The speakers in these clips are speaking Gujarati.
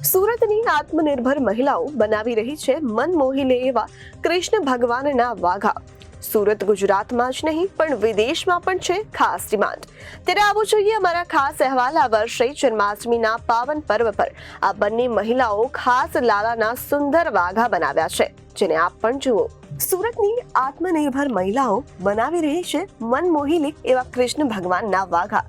સુરતની આત્મનિર્ભર મહિલાઓ બનાવી રહી છે મન મોહી લે એવા કૃષ્ણ ભગવાનના વાઘા. સુરત ગુજરાતમાં જ નહીં પણ વિદેશમાં પણ છે ખાસ ડિમાન્ડ. ત્યારે આવું જોઈએ અમારા ખાસ અહેવાલ. આ વર્ષે જન્માષ્ટમીના પાવન પર્વ પર આ બંને મહિલાઓ ખાસ લાલાના સુંદર વાઘા બનાવ્યા છે, જેને આપ પણ જુઓ. સુરતની આત્મનિર્ભર મહિલાઓ બનાવી રહી છે મન મોહી લે એવા કૃષ્ણ ભગવાનના વાઘા.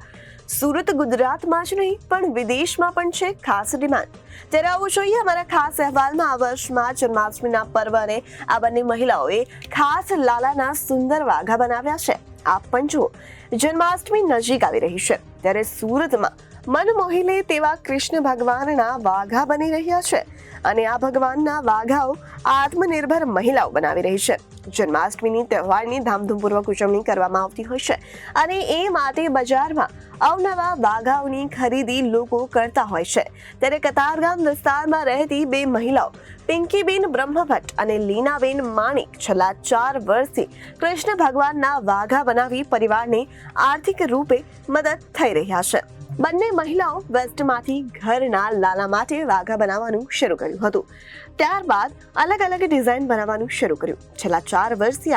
સુરત ગુજરાતમાં જ નહીં પણ વિદેશમાં પણ છે ખાસ ડિમાન્ડ. ત્યારે આવું જોઈએ અમારા ખાસ અહેવાલમાં. આ વર્ષમાં જન્માષ્ટમીના પર્વને આ બંને મહિલાઓએ ખાસ લાલાના સુંદર વાઘા બનાવ્યા છે. આપ પણ જુઓ. જન્માષ્ટમી નજીક આવી રહી છે ત્યારે સુરતમાં મન મોહી લે તેવા કૃષ્ણ ભગવાનના વાઘા બની રહ્યા છે અને આ ભગવાનના વાઘાઓ આત્મનિર્ભર મહિલાઓ બનાવી રહી છે. જન્માષ્ટમીની તહેવારની ધામધૂમપૂર્વક ઉજવણી કરવામાં આવતી હોય છે અને એ માટે બજારમાં અવનવા વાઘાઓની ખરીદી લોકો કરતા હોય છે. ત્યારે કતારગામ વિસ્તારમાં રહેતી બે મહિલાઓ પિંકીબેન બ્રહ્મભટ્ટ અને લીનાબેન માણિક છેલ્લા 4 વર્ષથી કૃષ્ણ ભગવાનના વાઘા બનાવી પરિવારને આર્થિક રૂપે મદદ થઈ રહ્યા છે. બંને મહિલાઓ વેસ્ટમાંથી ઘરના લાલા માટે વાઘા બનાવવાનું શરૂ કર્યું હતું. ત્યારબાદ અલગ અલગ ડિઝાઇન બનાવવાનું શરૂ કર્યું. છેલ્લા 4 વર્ષથી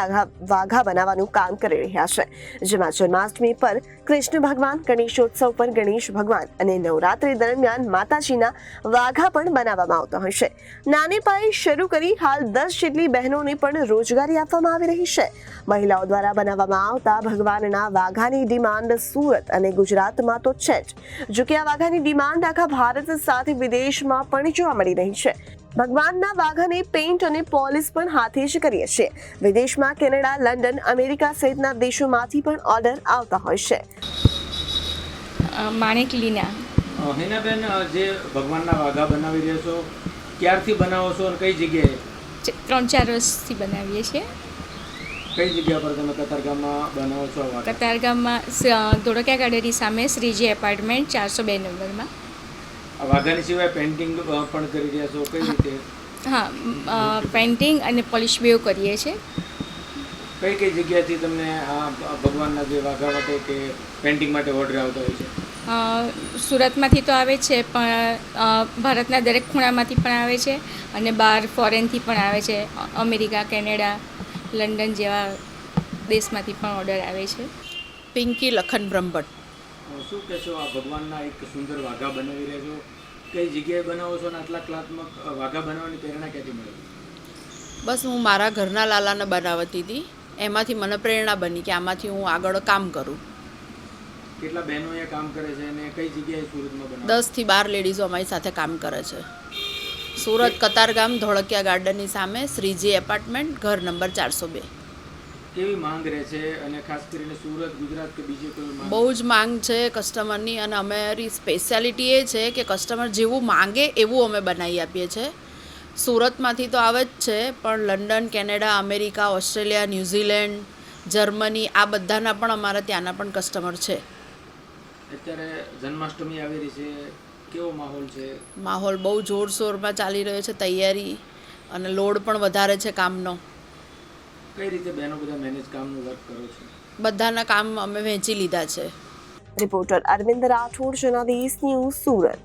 વાઘા બનાવવાનું કામ કરી રહ્યા છે, જેમાં જન્માષ્ટમી પર કૃષ્ણ ભગવાન, ગણેશોત્સવ પર ગણેશ ભગવાન અને નવરાત્રી દરમિયાન માતાજીના વાઘા પણ બનાવવામાં આવતા હોય છે. નાની પાયે શરૂ કરી હાલ 10 જેટલી બહેનોને પણ રોજગારી આપવામાં આવી રહી છે. મહિલાઓ દ્વારા બનાવવામાં આવતા ભગવાનના વાઘાની ડિમાન્ડ સુરત અને ગુજરાતમાં તો છે જ. જો કે આ વાઘાની ડિમાન્ડ આખા ભારત સાથે વિદેશમાં પણ જોવા મળી રહી છે. ભગવાનના વાઘાને પેઇન્ટ અને પોલિશ પણ હાથે જ કરીએ છીએ. વિદેશમાં કેનેડા, લંડન, અમેરિકા સહિતના દેશોમાંથી પણ ઓર્ડર આવતા હોય છે. માણેક લીના. હિનાબેન, જે ભગવાનના વાઘા બનાવી રહ્યા છો, ક્યારથી બનાવો છો અને કઈ જગ્યાએ? 3-4 વર્ષથી બનાવીએ છીએ. કઈ જગ્યા પર તમે કતારગામમાં બનાવો છો વાઘા? કતારગામમાં ધોળકિયા ગાર્ડનની સામે શ્રીજી એપાર્ટમેન્ટ 402 નંબરમાં. આ વાઘાની સિવાય પેઇન્ટિંગ પણ કરી રહ્યા છો, કઈ રીતે? હા, પેઇન્ટિંગ અને પોલિશ બેવ કરીએ છીએ. કઈ કઈ જગ્યાથી તમને આ ભગવાનના જે વાઘા માટે કે પેઇન્ટિંગ માટે ઓર્ડર આવતા હોય છે? સુરતમાંથી તો આવે છે, પણ ભારતના દરેક ખૂણામાંથી પણ આવે છે અને બહાર ફોરેનથી પણ આવે છે. અમેરિકા, કેનેડા, લંડન જેવા દેશમાંથી પણ ઓર્ડર આવે છે. પિંકી લખન બ્રહ્મભટ્ટ. શું કહેશો, આ ભગવાનના એક સુંદર વાઘા બનાવી રહ્યા છો, કઈ જગ્યાએ બનાવો છો અને આટલા કલાત્મક વાઘા બનાવવાની પ્રેરણા ક્યાંથી મળે? બસ હું મારા ઘરના લાલાને બનાવતી હતી, એમાંથી મને પ્રેરણા બની કે આમાંથી હું આગળ કામ કરું. કેટલા બહેનો અહીંયા કામ કરે છે અને કઈ જગ્યાએ સુરતમાં બનાવો? 10 થી 12 લેડીઝો અમારી સાથે કામ કરે છે. સુરત કતારગામ ધોળકિયા ગાર્ડનની સામે શ્રીજી એપાર્ટમેન્ટ, ઘર નંબર 402. કેવી માંગ રહે છે અને ખાસ કરીને સુરત, ગુજરાત કે બીજે કોઈ માંગ? બહુ જ માંગ છે કસ્ટમરની અને અમારી સ્પેશિયાલિટી એ છે કે કસ્ટમર જેવું માંગે એવું અમે બનાવી આપીએ છીએ. સુરતમાંથી તો આવે જ છે, પણ London, Canada, America, Australia, New Zealand, Germany આ બધાના પણ અમારા ત્યાંના પણ કસ્ટમર છે. અત્યારે જન્માષ્ટમી આવી રહી છે, કેવો માહોલ છે? માહોલ બહુ જોરશોરમાં ચાલી રહ્યો છે, તૈયારી અને લોડ પણ વધારે છે કામનો. કઈ રીતે બહેનો બધા મેનેજ કામનું વર્ક કરો છો? બધાના કામ અમે વહેંચી લીધા છે. Reporter Arvind Rathod, Janadesh news, Surat.